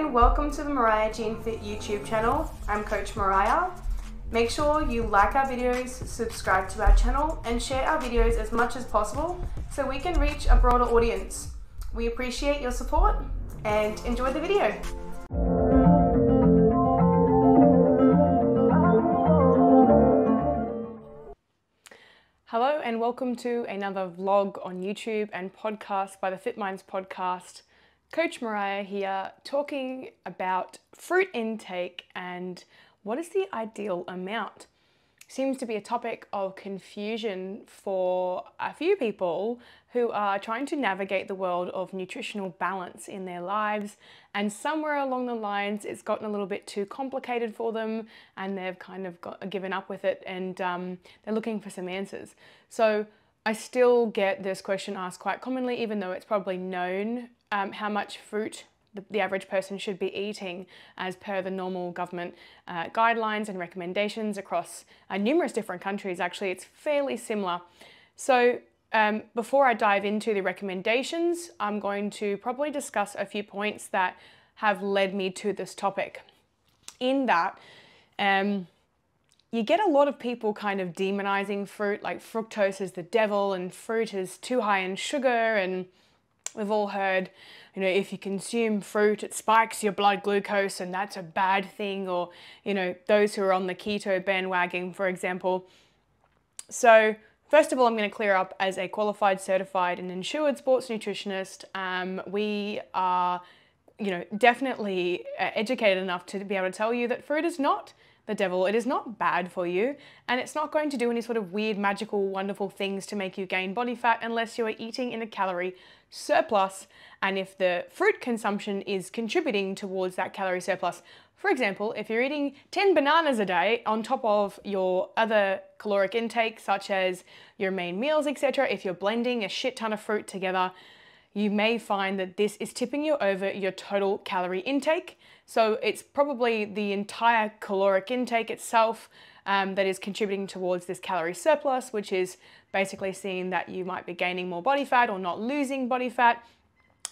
and welcome to the Mariah Jean Fit YouTube channel. I'm Coach Mariah. Make sure you like our videos, subscribe to our channel, and share our videos as much as possible so we can reach a broader audience. We appreciate your support and enjoy the video. Hello and welcome to another vlog on YouTube and podcast by the Fit Minds podcast. Coach Mariah here, talking about fruit intake and what is the ideal amount. Seems to be a topic of confusion for a few people who are trying to navigate the world of nutritional balance in their lives, and somewhere along the lines it's gotten a little bit too complicated for them and they've kind of given up with it, and they're looking for some answers. So I still get this question asked quite commonly, even though it's probably known how much fruit the average person should be eating as per the normal government guidelines and recommendations across numerous different countries. Actually, it's fairly similar. So before I dive into the recommendations, I'm going to probably discuss a few points that have led me to this topic. In that, you get a lot of people kind of demonizing fruit, like fructose is the devil and fruit is too high in sugar, and we've all heard, you know, if you consume fruit, it spikes your blood glucose and that's a bad thing, or, you know, those who are on the keto bandwagon, for example. So first of all, I'm going to clear up, as a qualified, certified and insured sports nutritionist, we are, you know, definitely educated enough to be able to tell you that fruit is not the devil. It is not bad for you, and it's not going to do any sort of weird, magical, wonderful things to make you gain body fat unless you are eating in a calorie surplus, and if the fruit consumption is contributing towards that calorie surplus. For example, if you're eating 10 bananas a day on top of your other caloric intake, such as your main meals, etc., if you're blending a shit ton of fruit together, you may find that this is tipping you over your total calorie intake. So it's probably the entire caloric intake itself that is contributing towards this calorie surplus, which is basically seeing that you might be gaining more body fat or not losing body fat.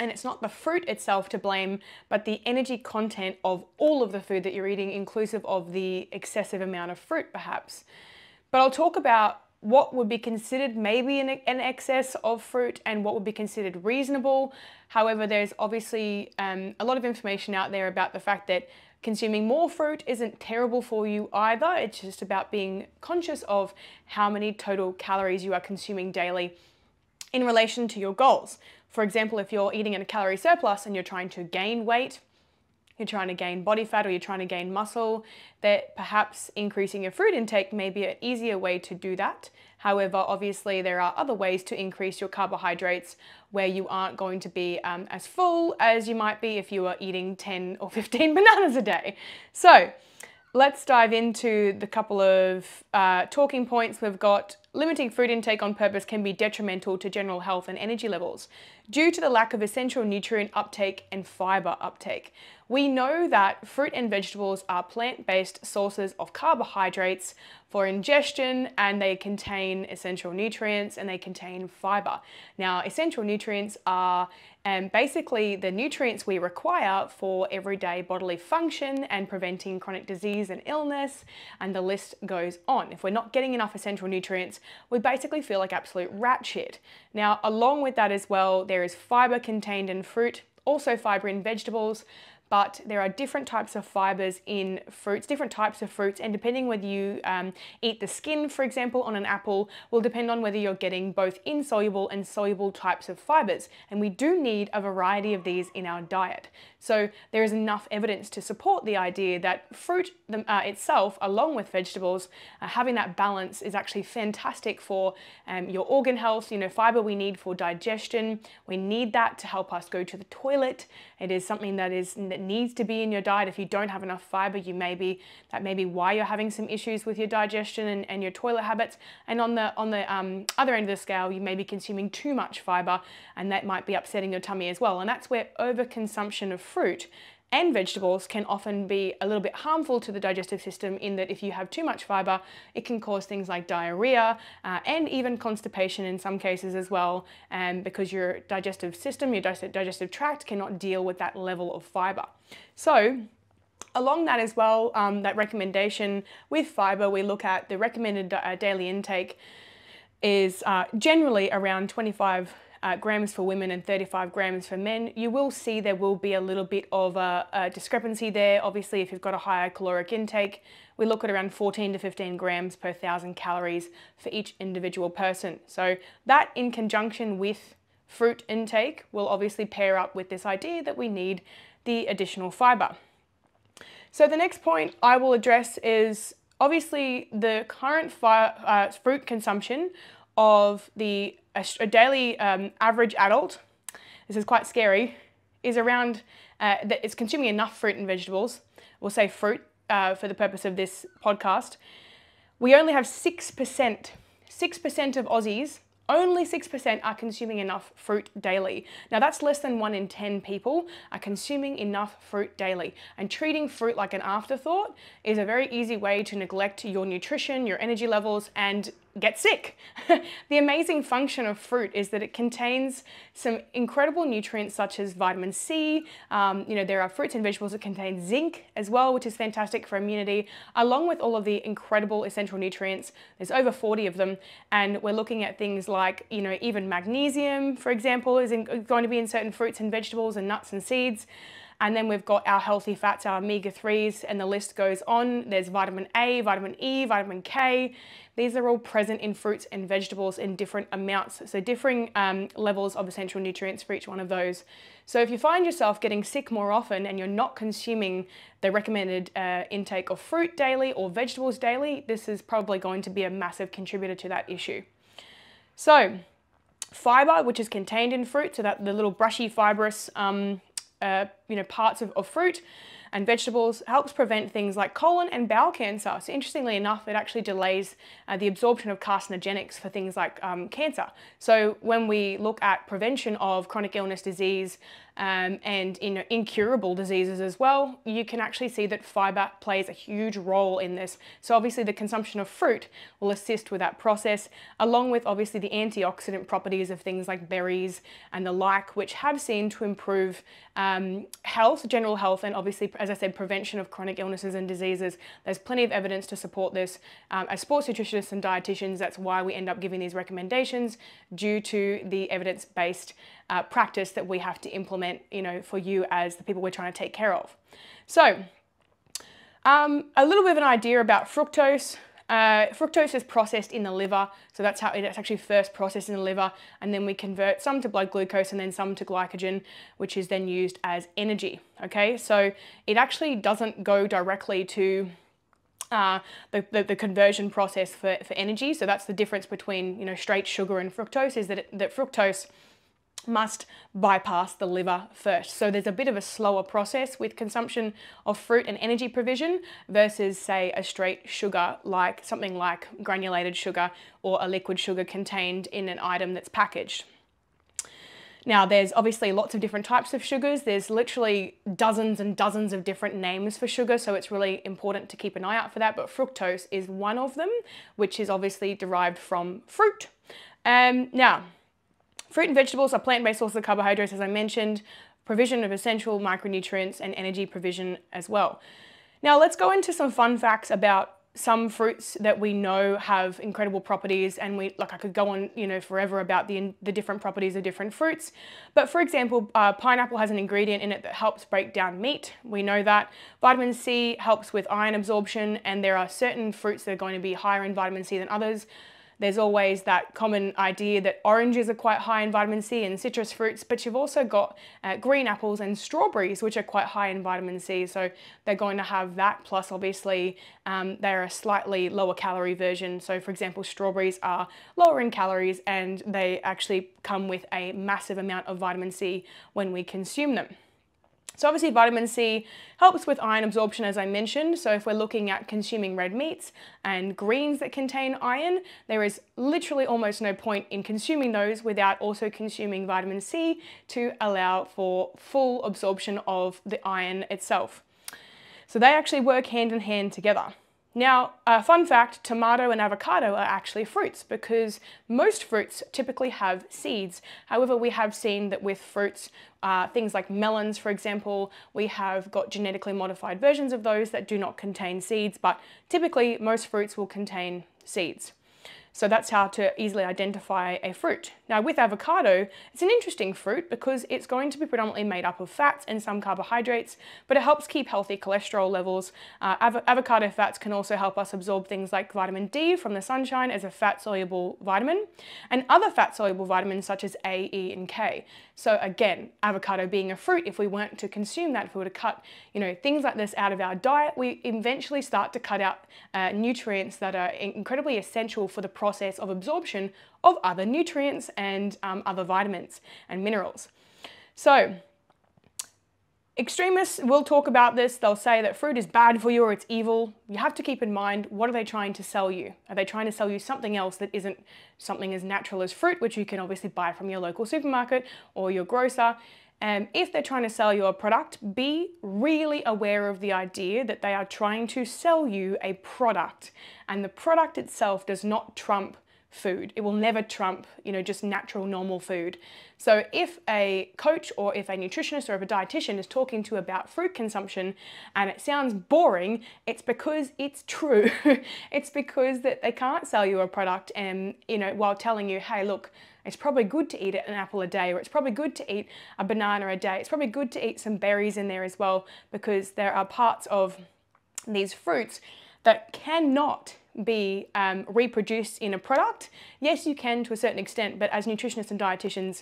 And it's not the fruit itself to blame, but the energy content of all of the food that you're eating, inclusive of the excessive amount of fruit perhaps. But I'll talk about what would be considered maybe an excess of fruit and what would be considered reasonable. However, there's obviously a lot of information out there about the fact that consuming more fruit isn't terrible for you either. It's just about being conscious of how many total calories you are consuming daily in relation to your goals. For example, if you're eating in a calorie surplus and you're trying to gain weight, you're trying to gain body fat, or you're trying to gain muscle, that perhaps increasing your fruit intake may be an easier way to do that. However, obviously there are other ways to increase your carbohydrates where you aren't going to be as full as you might be if you were eating 10 or 15 bananas a day. So let's dive into the couple of talking points. We've got limiting fruit intake on purpose can be detrimental to general health and energy levels due to the lack of essential nutrient uptake and fiber uptake. We know that fruit and vegetables are plant-based sources of carbohydrates for ingestion, and they contain essential nutrients and they contain fiber. Now, essential nutrients are basically the nutrients we require for everyday bodily function and preventing chronic disease and illness, and the list goes on. If we're not getting enough essential nutrients, we basically feel like absolute rat shit. Now, along with that as well, there is fiber contained in fruit, also fiber in vegetables, but there are different types of fibers in fruits, different types of fruits, and depending whether you eat the skin, for example, on an apple, will depend on whether you're getting both insoluble and soluble types of fibers. And we do need a variety of these in our diet. So there is enough evidence to support the idea that fruit itself, along with vegetables, having that balance is actually fantastic for your organ health. You know, fiber we need for digestion. We need that to help us go to the toilet. It is something that needs to be in your diet. If you don't have enough fiber, that may be why you're having some issues with your digestion and your toilet habits. And on the other end of the scale, you may be consuming too much fiber, and that might be upsetting your tummy as well. And that's where overconsumption of fruit and vegetables can often be a little bit harmful to the digestive system, in that if you have too much fiber, it can cause things like diarrhea and even constipation in some cases as well, because your digestive system, your digestive tract cannot deal with that level of fiber. So along that as well, that recommendation with fiber, we look at the recommended daily intake is generally around 25 grams for women and 35 grams for men. You will see there will be a little bit of a discrepancy there. Obviously, if you've got a higher caloric intake, we look at around 14 to 15 grams per 1,000 calories for each individual person. So that, in conjunction with fruit intake, will obviously pair up with this idea that we need the additional fiber. So the next point I will address is obviously the current fruit consumption of a daily average adult. This is quite scary. Is around that it's consuming enough fruit and vegetables. We'll say fruit for the purpose of this podcast. We only have 6%. 6% of Aussies, only 6% are consuming enough fruit daily. Now that's less than 1 in 10 people are consuming enough fruit daily. And treating fruit like an afterthought is a very easy way to neglect your nutrition, your energy levels, and get sick. The amazing function of fruit is that it contains some incredible nutrients such as vitamin C. There are fruits and vegetables that contain zinc as well, which is fantastic for immunity, along with all of the incredible essential nutrients. There's over 40 of them, and we're looking at things like, even magnesium, for example, is going to be in certain fruits and vegetables and nuts and seeds. And then we've got our healthy fats, our omega-3s, and the list goes on. There's vitamin A, vitamin E, vitamin K. These are all present in fruits and vegetables in different amounts, so differing levels of essential nutrients for each one of those. So if you find yourself getting sick more often and you're not consuming the recommended intake of fruit daily or vegetables daily, this is probably going to be a massive contributor to that issue. So fiber, which is contained in fruit, so that the little brushy fibrous parts of fruit and vegetables, helps prevent things like colon and bowel cancer. So interestingly enough, it actually delays the absorption of carcinogenics for things like cancer. So when we look at prevention of chronic illness, disease, and incurable diseases as well, you can actually see that fiber plays a huge role in this. So obviously the consumption of fruit will assist with that process, along with obviously the antioxidant properties of things like berries and the like, which have seen to improve health, general health, and obviously, as I said, prevention of chronic illnesses and diseases. There's plenty of evidence to support this. As sports nutritionists and dietitians, that's why we end up giving these recommendations, due to the evidence-based practice that we have to implement, for you as the people we're trying to take care of. So, a little bit of an idea about fructose. Fructose is processed in the liver, so that's how it's actually first processed in the liver, and then we convert some to blood glucose and then some to glycogen, which is then used as energy. Okay, so it actually doesn't go directly to the conversion process for energy. So that's the difference between straight sugar and fructose, is that fructose must bypass the liver first. So there's a bit of a slower process with consumption of fruit and energy provision versus, say, a straight sugar, like something like granulated sugar or a liquid sugar contained in an item that's packaged. Now, there's obviously lots of different types of sugars. There's literally dozens and dozens of different names for sugar, so it's really important to keep an eye out for that, but fructose is one of them, which is obviously derived from fruit. Now, fruit and vegetables are plant-based sources of carbohydrates, as I mentioned, provision of essential micronutrients and energy provision as well. Now let's go into some fun facts about some fruits that we know have incredible properties, and I could go on forever about the different properties of different fruits. But for example, pineapple has an ingredient in it that helps break down meat. We know that. Vitamin C helps with iron absorption, and there are certain fruits that are going to be higher in vitamin C than others. There's always that common idea that oranges are quite high in vitamin C and citrus fruits, but you've also got green apples and strawberries, which are quite high in vitamin C. So they're going to have that, plus obviously they're a slightly lower calorie version. So for example, strawberries are lower in calories and they actually come with a massive amount of vitamin C when we consume them. So obviously vitamin C helps with iron absorption, as I mentioned. So if we're looking at consuming red meats and greens that contain iron, there is literally almost no point in consuming those without also consuming vitamin C to allow for full absorption of the iron itself. So they actually work hand in hand together. Now, fun fact, tomato and avocado are actually fruits because most fruits typically have seeds. However, we have seen that with fruits, things like melons, for example, we have got genetically modified versions of those that do not contain seeds, but typically most fruits will contain seeds. So that's how to easily identify a fruit. Now with avocado, it's an interesting fruit because it's going to be predominantly made up of fats and some carbohydrates, but it helps keep healthy cholesterol levels. Avocado fats can also help us absorb things like vitamin D from the sunshine as a fat-soluble vitamin, and other fat-soluble vitamins such as A, E, and K. So again, avocado being a fruit, if we weren't to consume that, if we were to cut, things like this out of our diet, we eventually start to cut out nutrients that are incredibly essential for the process of absorption of other nutrients and other vitamins and minerals. So extremists will talk about this. They'll say that fruit is bad for you or it's evil. You have to keep in mind, what are they trying to sell you? Are they trying to sell you something else that isn't something as natural as fruit, which you can obviously buy from your local supermarket or your grocer? And if they're trying to sell you a product, be really aware of the idea that they are trying to sell you a product, and the product itself does not trump food. It will never trump, just natural, normal food. So if a coach or if a nutritionist or if a dietitian is talking to you about fruit consumption and it sounds boring, it's because it's true. It's because that they can't sell you a product and, while telling you, hey, look, it's probably good to eat an apple a day, or it's probably good to eat a banana a day. It's probably good to eat some berries in there as well, because there are parts of these fruits that cannot be reproduced in a product. Yes, you can to a certain extent, but as nutritionists and dietitians,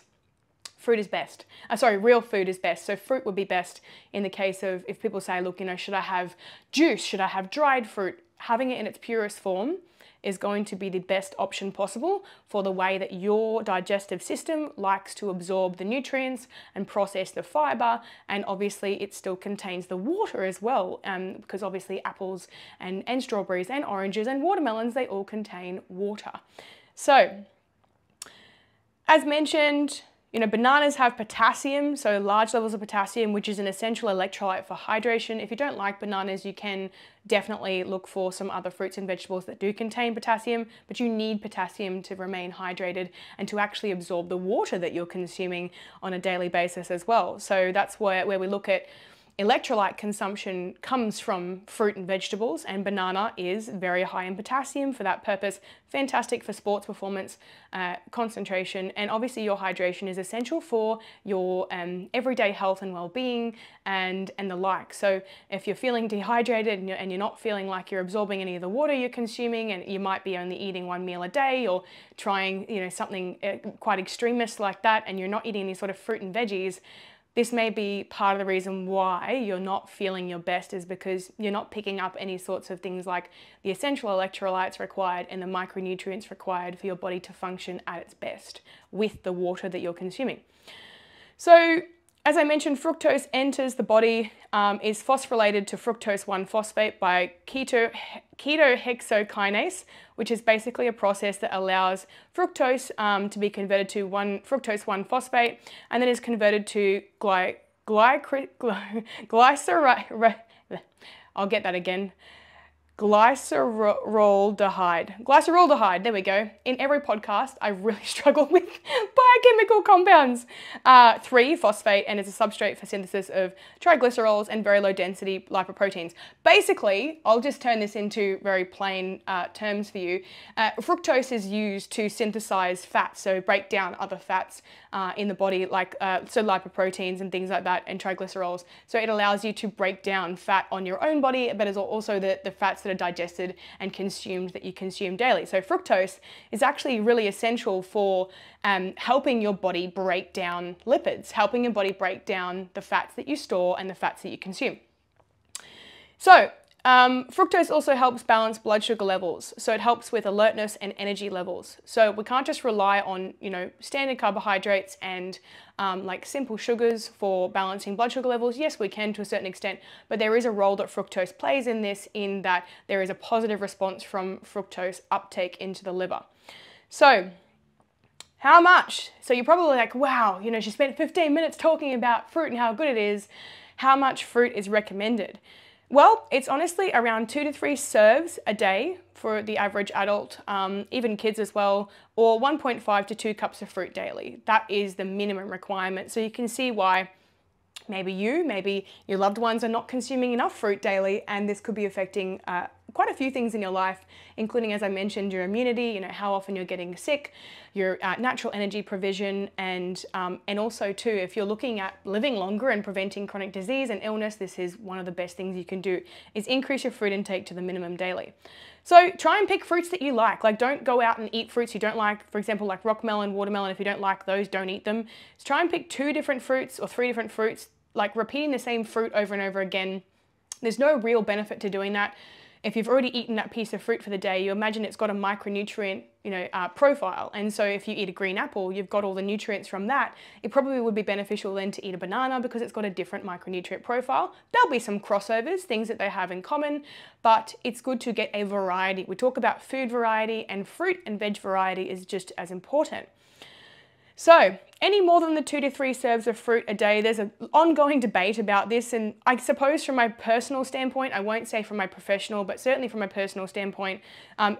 fruit is best. Real food is best. So fruit would be best in the case of if people say, look, should I have juice? Should I have dried fruit? Having it in its purest form is going to be the best option possible for the way that your digestive system likes to absorb the nutrients and process the fiber. And obviously it still contains the water as well, because obviously apples and strawberries and oranges and watermelons, they all contain water. So as mentioned, bananas have potassium, so large levels of potassium, which is an essential electrolyte for hydration. If you don't like bananas, you can definitely look for some other fruits and vegetables that do contain potassium, but you need potassium to remain hydrated and to actually absorb the water that you're consuming on a daily basis as well. So that's where we look at electrolyte consumption comes from fruit and vegetables, and banana is very high in potassium for that purpose. Fantastic for sports performance, concentration, and obviously your hydration is essential for your everyday health and well-being and the like. So if you're feeling dehydrated and you're not feeling like you're absorbing any of the water you're consuming, and you might be only eating one meal a day or trying something quite extremist like that, and you're not eating any sort of fruit and veggies, this may be part of the reason why you're not feeling your best, is because you're not picking up any sorts of things like the essential electrolytes required and the micronutrients required for your body to function at its best with the water that you're consuming. So as I mentioned, fructose enters the body, is phosphorylated to fructose 1-phosphate by ketohexokinase, which is basically a process that allows fructose to be converted to fructose 1-phosphate, and then is converted to glyceroldehyde, there we go. In every podcast, I really struggle with biochemical compounds. 3-phosphate, and is a substrate for synthesis of triglycerols and very low density lipoproteins. Basically, I'll just turn this into very plain terms for you. Fructose is used to synthesize fats, so break down other fats in the body, like so lipoproteins and things like that, and triglycerols. So it allows you to break down fat on your own body, but is also the fats that are digested and consumed that you consume daily. So fructose is actually really essential for helping your body break down lipids, helping your body break down the fats that you store and the fats that you consume. So Fructose also helps balance blood sugar levels. So it helps with alertness and energy levels. So we can't just rely on, standard carbohydrates and like simple sugars for balancing blood sugar levels. Yes, we can to a certain extent, but there is a role that fructose plays in this, in that there is a positive response from fructose uptake into the liver. So how much? So you're probably like, wow, she spent 15 minutes talking about fruit and how good it is. How much fruit is recommended? Well, it's honestly around 2 to 3 serves a day for the average adult, even kids as well, or 1.5 to 2 cups of fruit daily. That is the minimum requirement. So you can see why maybe your loved ones are not consuming enough fruit daily, and this could be affecting quite a few things in your life, including, as I mentioned, your immunity, how often you're getting sick, your natural energy provision, and also too, if you're looking at living longer and preventing chronic disease and illness, this is one of the best things you can do, is increase your fruit intake to the minimum daily. So try and pick fruits that you like. Like, don't go out and eat fruits you don't like. For example, like rock melon, watermelon, if you don't like those, don't eat them. Just try and pick 2 different fruits or 3 different fruits. Like, repeating the same fruit over and over again, there's no real benefit to doing that. If you've already eaten that piece of fruit for the day, you imagine it's got a micronutrient, profile. And so if you eat a green apple, you've got all the nutrients from that. It probably would be beneficial then to eat a banana because it's got a different micronutrient profile. There'll be some crossovers, things that they have in common, but it's good to get a variety. We talk about food variety, and fruit and veg variety is just as important. So any more than the 2 to 3 serves of fruit a day, there's an ongoing debate about this, and I suppose from my personal standpoint, I won't say from my professional, but certainly from my personal standpoint,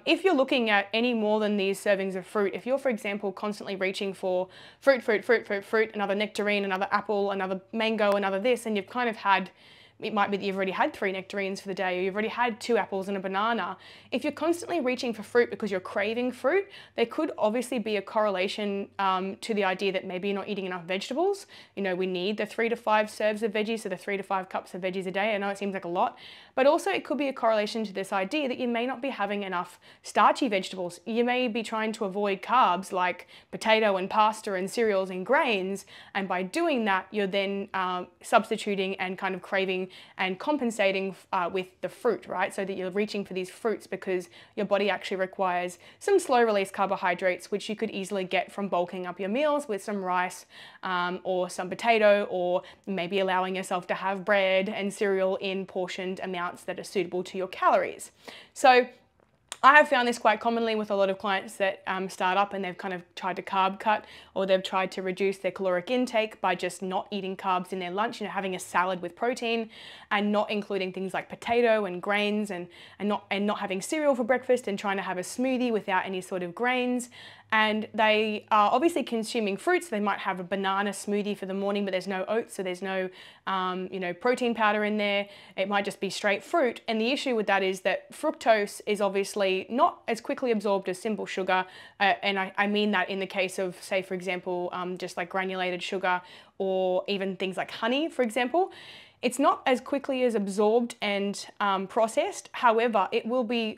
if you're looking at any more than these servings of fruit, if you're, for example, constantly reaching for fruit, another nectarine, another apple, another mango, another this, and you've kind of had, it might be that you've already had 3 nectarines for the day, or you've already had 2 apples and a banana. If you're constantly reaching for fruit because you're craving fruit, there could obviously be a correlation to the idea that maybe you're not eating enough vegetables. We need the 3 to 5 serves of veggies, so the 3 to 5 cups of veggies a day. I know it seems like a lot, but also it could be a correlation to this idea that you may not be having enough starchy vegetables. You may be trying to avoid carbs like potato and pasta and cereals and grains, and by doing that, you're then substituting and kind of craving and compensating with the fruit, right? So that you're reaching for these fruits because your body actually requires some slow release carbohydrates, which you could easily get from bulking up your meals with some rice or some potato, or maybe allowing yourself to have bread and cereal in portioned amounts that are suitable to your calories. So I have found this quite commonly with a lot of clients that start up and they've kind of tried to carb cut, or they've tried to reduce their caloric intake by just not eating carbs in their lunch, having a salad with protein and not including things like potato and grains, and not having cereal for breakfast, and trying to have a smoothie without any sort of grains. And they are obviously consuming fruits. They might have a banana smoothie for the morning, but there's no oats, so there's no protein powder in there. It might just be straight fruit. And the issue with that is that fructose is obviously not as quickly absorbed as simple sugar. And I mean that in the case of, say, for example, just like granulated sugar, or even things like honey, for example. It's not as quickly as absorbed and processed. However, it will be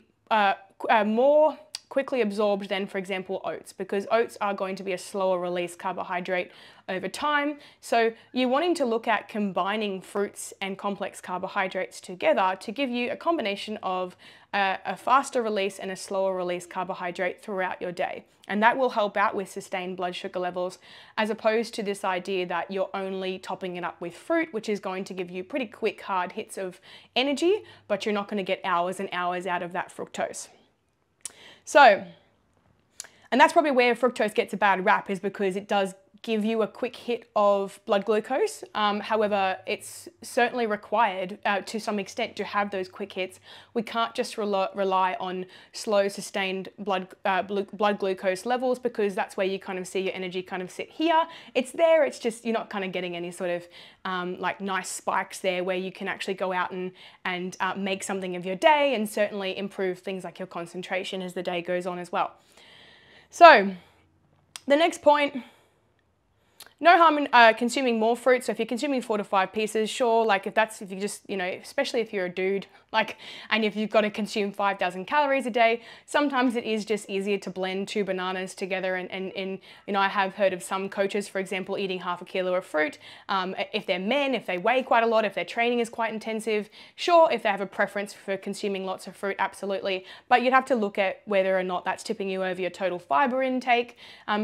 more quickly absorbed than, for example, oats, because oats are going to be a slower release carbohydrate over time. So you're wanting to look at combining fruits and complex carbohydrates together to give you a combination of a faster release and a slower release carbohydrate throughout your day. And that will help out with sustained blood sugar levels, as opposed to this idea that you're only topping it up with fruit, which is going to give you pretty quick, hard hits of energy, but you're not going to get hours and hours out of that fructose. So, and that's probably where fructose gets a bad rap, is because it does give you a quick hit of blood glucose. However, it's certainly required to some extent to have those quick hits. We can't just rely on slow, sustained blood glucose levels, because that's where you kind of see your energy kind of sit here. It's there, it's just you're not kind of getting any sort of like nice spikes there where you can actually go out and make something of your day, and certainly improve things like your concentration as the day goes on as well. So the next point, No harm in consuming more fruit. So if you're consuming 4 to 5 pieces, sure, like if you just, especially if you're a dude, and if you've got to consume 5,000 calories a day, sometimes it is just easier to blend 2 bananas together. And I have heard of some coaches, for example, eating half a kilo of fruit. If they're men, if they weigh quite a lot, if their training is quite intensive, sure, if they have a preference for consuming lots of fruit, absolutely. But you'd have to look at whether or not that's tipping you over your total fiber intake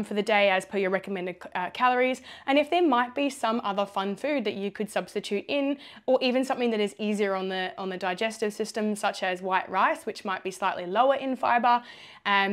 for the day as per your recommended calories. And if there might be some other fun food that you could substitute in, or even something that is easier on the digestive system, such as white rice, which might be slightly lower in fiber,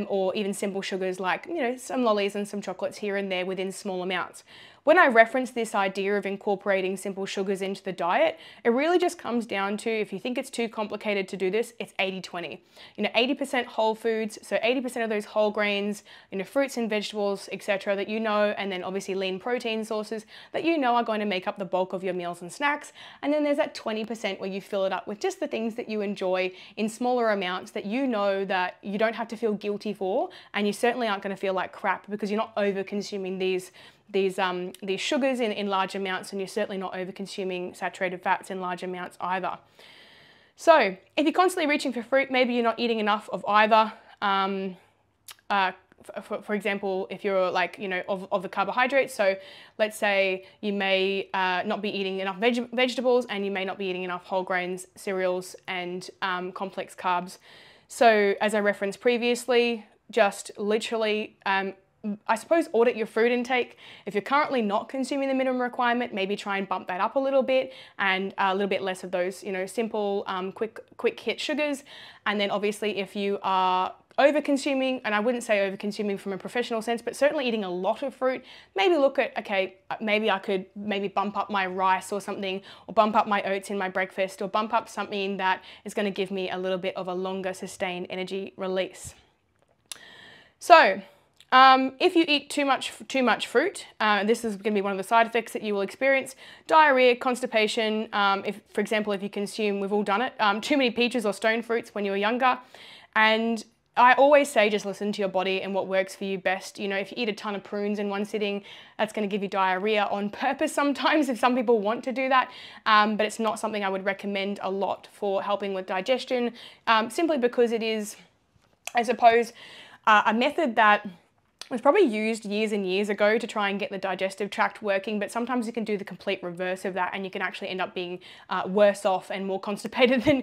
or even simple sugars like some lollies and some chocolates here and there within small amounts. When I reference this idea of incorporating simple sugars into the diet, it really just comes down to, if you think it's too complicated to do this, it's 80-20. 80% whole foods, so 80% of those whole grains, fruits and vegetables, etc., that and then obviously lean protein sources that are going to make up the bulk of your meals and snacks. And then there's that 20% where you fill it up with just the things that you enjoy in smaller amounts that that you don't have to feel guilty for, and you certainly aren't going to feel like crap because you're not over consuming these sugars in large amounts, and you're certainly not over consuming saturated fats in large amounts either. So if you're constantly reaching for fruit, maybe you're not eating enough of either. For example, if you're of the carbohydrates, so let's say you may not be eating enough vegetables, and you may not be eating enough whole grains, cereals, and complex carbs. So as I referenced previously, just literally I suppose audit your fruit intake. If you're currently not consuming the minimum requirement, maybe try and bump that up a little bit, and a little bit less of those, simple, quick hit sugars. And then obviously if you are over consuming, and I wouldn't say over consuming from a professional sense, but certainly eating a lot of fruit, maybe look at, okay, maybe I could bump up my rice or something, or bump up my oats in my breakfast, or bump up something that is going to give me a little bit of a longer sustained energy release. So if you eat too much fruit, this is going to be one of the side effects that you will experience: diarrhea, constipation. For example, if you consume, we've all done it, too many peaches or stone fruits when you were younger. And I always say, just listen to your body and what works for you best. If you eat a ton of prunes in one sitting, that's going to give you diarrhea on purpose sometimes, if some people want to do that. But it's not something I would recommend a lot for helping with digestion, simply because it is, I suppose, a method that was probably used years and years ago to try and get the digestive tract working, but sometimes you can do the complete reverse of that, and you can actually end up being worse off and more constipated than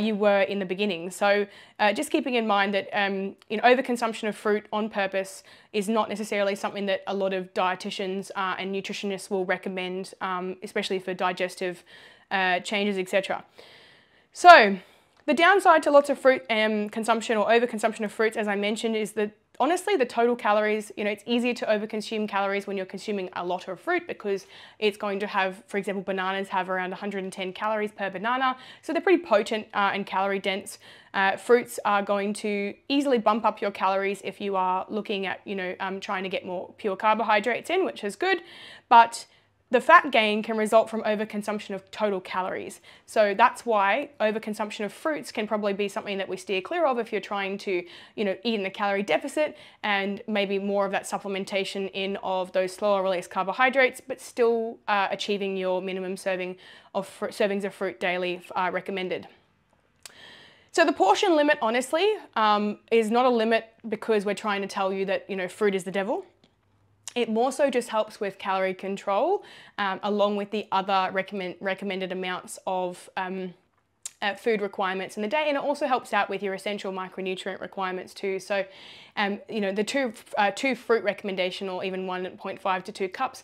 you were in the beginning. So just keeping in mind that overconsumption of fruit on purpose is not necessarily something that a lot of dietitians and nutritionists will recommend, especially for digestive changes, etc. So the downside to lots of fruit consumption or overconsumption of fruits, as I mentioned, is that honestly, the total calories, it's easier to overconsume calories when you're consuming a lot of fruit, because it's going to have, for example, bananas have around 110 calories per banana. So they're pretty potent and calorie dense. Fruits are going to easily bump up your calories if you are looking at, trying to get more pure carbohydrates in, which is good. But the fat gain can result from overconsumption of total calories. So that's why overconsumption of fruits can probably be something that we steer clear of if you're trying to, eat in a calorie deficit, and maybe more of that supplementation in of those slower release carbohydrates, but still achieving your minimum servings of fruit daily recommended. So the portion limit, honestly, is not a limit because we're trying to tell you that, fruit is the devil. It more so just helps with calorie control, along with the other recommended amounts of food requirements in the day, and it also helps out with your essential micronutrient requirements too. So, the two fruit recommendation, or even 1.5 to 2 cups,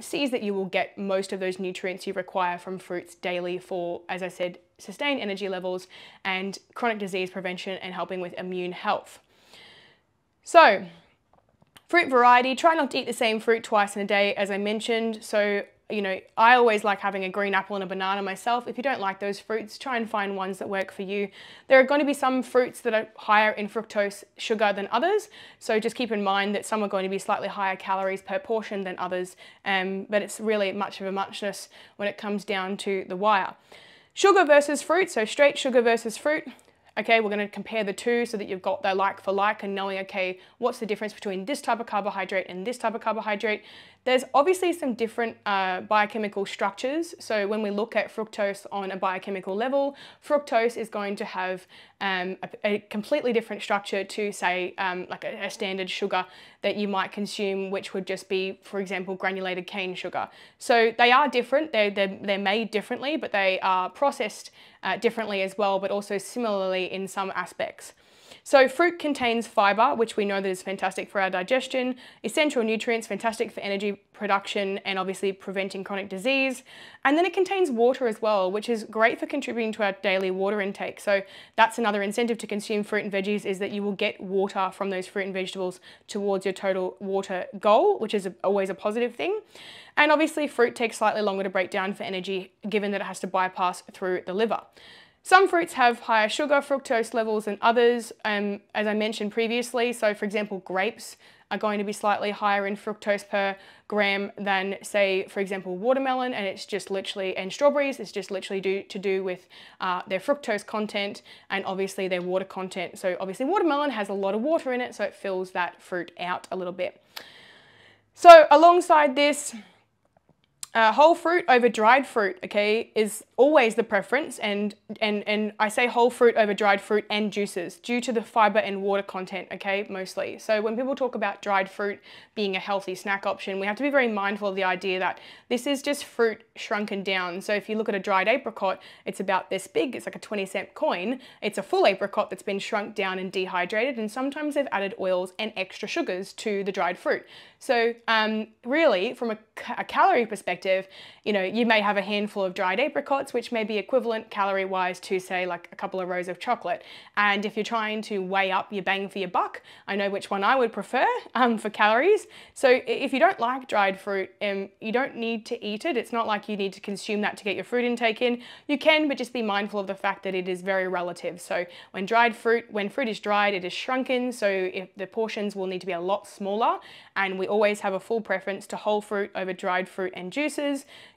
sees that you will get most of those nutrients you require from fruits daily for, as I said, sustained energy levels and chronic disease prevention and helping with immune health. So, fruit variety, try not to eat the same fruit twice in a day, as I mentioned. So, I always like having a green apple and a banana myself. If you don't like those fruits, try and find ones that work for you. There are going to be some fruits that are higher in fructose sugar than others. So just keep in mind that some are going to be slightly higher calories per portion than others. But it's really much of a muchness when it comes down to the wire. Sugar versus fruit, so straight sugar versus fruit. Okay, we're going to compare the two so that you've got the like for like and knowing, okay, what's the difference between this type of carbohydrate and this type of carbohydrate. There's obviously some different biochemical structures. So when we look at fructose on a biochemical level, fructose is going to have a completely different structure to, say, like a standard sugar that you might consume, which would just be, for example, granulated cane sugar. So they are different, they're made differently, but they are processed differently as well, but also similarly in some aspects. So fruit contains fibre, which we know that is fantastic for our digestion, essential nutrients, fantastic for energy production and obviously preventing chronic disease. And then it contains water as well, which is great for contributing to our daily water intake. So that's another incentive to consume fruit and veggies, is that you will get water from those fruit and vegetables towards your total water goal, which is always a positive thing. And obviously fruit takes slightly longer to break down for energy, given that it has to bypass through the liver. Some fruits have higher sugar, fructose levels than others, as I mentioned previously. So for example, grapes are going to be slightly higher in fructose per gram than, say, for example, watermelon, and it's just literally, and strawberries, it's just literally to do with their fructose content and obviously their water content. So obviously watermelon has a lot of water in it, so it fills that fruit out a little bit. So alongside this, whole fruit over dried fruit, okay, is always the preference, and I say whole fruit over dried fruit and juices due to the fiber and water content, okay, mostly. So when people talk about dried fruit being a healthy snack option, we have to be very mindful of the idea that this is just fruit shrunken down. So if you look at a dried apricot, it's about this big, it's like a 20-cent coin. It's a full apricot that's been shrunk down and dehydrated, and sometimes they've added oils and extra sugars to the dried fruit. So really, from a calorie perspective, you know, you may have a handful of dried apricots, which may be equivalent calorie-wise to, say, like a couple of rows of chocolate. And if you're trying to weigh up your bang for your buck, I know which one I would prefer for calories. So if you don't like dried fruit, you don't need to eat it. It's not like you need to consume that to get your fruit intake in. You can, but just be mindful of the fact that it is very relative. So when fruit is dried, it is shrunken. So if the portions will need to be a lot smaller, and we always have a full preference to whole fruit over dried fruit and juices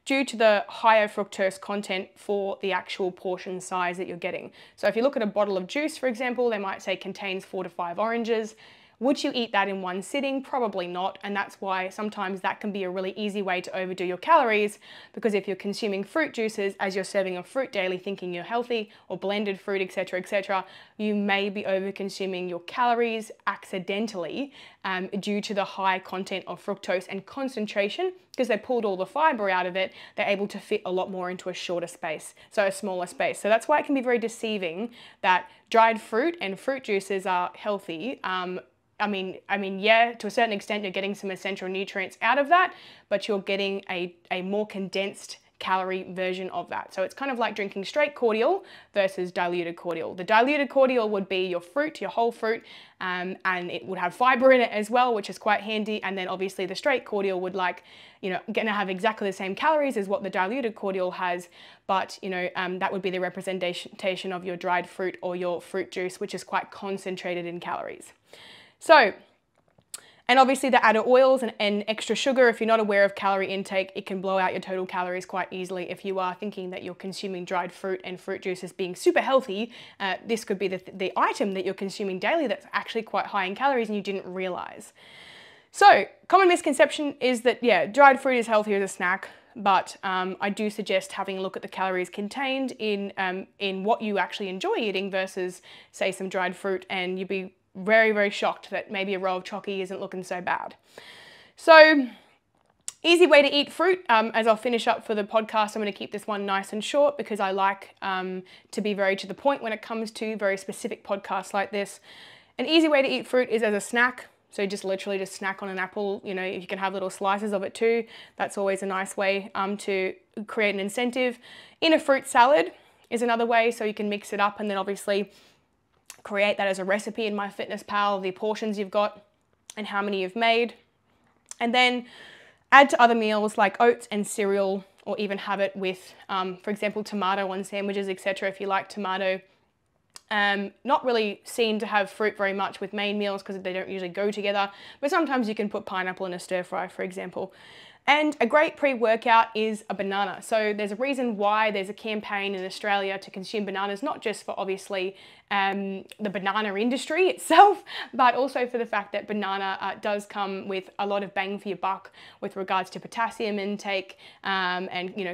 due to the higher fructose content for the actual portion size that you're getting. So if you look at a bottle of juice, for example, they might say contains 4 to 5 oranges. Would you eat that in one sitting? Probably not, and that's why sometimes that can be a really easy way to overdo your calories, because if you're consuming fruit juices as you're serving a fruit daily thinking you're healthy, or blended fruit, etc., you may be over consuming your calories accidentally due to the high content of fructose and concentration. Because they pulled all the fiber out of it, they're able to fit a lot more into a shorter space, so a smaller space. So that's why it can be very deceiving that dried fruit and fruit juices are healthy. I mean, yeah, to a certain extent, you're getting some essential nutrients out of that, but you're getting a more condensed calorie version of that. So it's kind of like drinking straight cordial versus diluted cordial. The diluted cordial would be your fruit, your whole fruit, and it would have fiber in it as well, which is quite handy. And then obviously the straight cordial would, like, you know, gonna have exactly the same calories as what the diluted cordial has, but you know, that would be the representation of your dried fruit or your fruit juice, which is quite concentrated in calories. So, and obviously the added oils and extra sugar, if you're not aware of calorie intake, it can blow out your total calories quite easily. If you are thinking that you're consuming dried fruit and fruit juices being super healthy, this could be the item that you're consuming daily that's actually quite high in calories and you didn't realize. So, common misconception is that, yeah, dried fruit is healthy as a snack, but I do suggest having a look at the calories contained in what you actually enjoy eating versus, say, some dried fruit, and you'd be very, very shocked that maybe a row of chocky isn't looking so bad. So, easy way to eat fruit. As I'll finish up for the podcast, I'm going to keep this one nice and short because I like to be very to the point when it comes to very specific podcasts like this. An easy way to eat fruit is as a snack. So just literally just snack on an apple. You know, you can have little slices of it too. That's always a nice way to create an incentive. In a fruit salad is another way, so you can mix it up and then obviously create that as a recipe in MyFitnessPal, the portions you've got and how many you've made. And then add to other meals like oats and cereal, or even have it with, for example, tomato on sandwiches, etc. if you like tomato. Not really seen to have fruit very much with main meals because they don't usually go together, but sometimes you can put pineapple in a stir fry, for example. And a great pre-workout is a banana. So there's a reason why there's a campaign in Australia to consume bananas, not just for obviously the banana industry itself, but also for the fact that banana does come with a lot of bang for your buck with regards to potassium intake and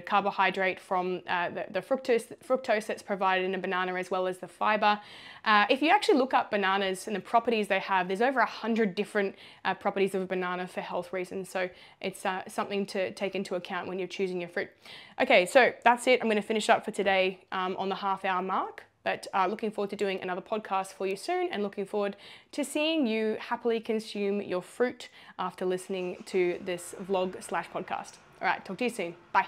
carbohydrate from the fructose that's provided in a banana, as well as the fiber. If you actually look up bananas and the properties they have, there's over 100 different properties of a banana for health reasons. So it's something to take into account when you're choosing your fruit. Okay, so that's it. I'm going to finish up for today on the half-hour mark. But looking forward to doing another podcast for you soon, and looking forward to seeing you happily consume your fruit after listening to this vlog/podcast. All right, talk to you soon. Bye.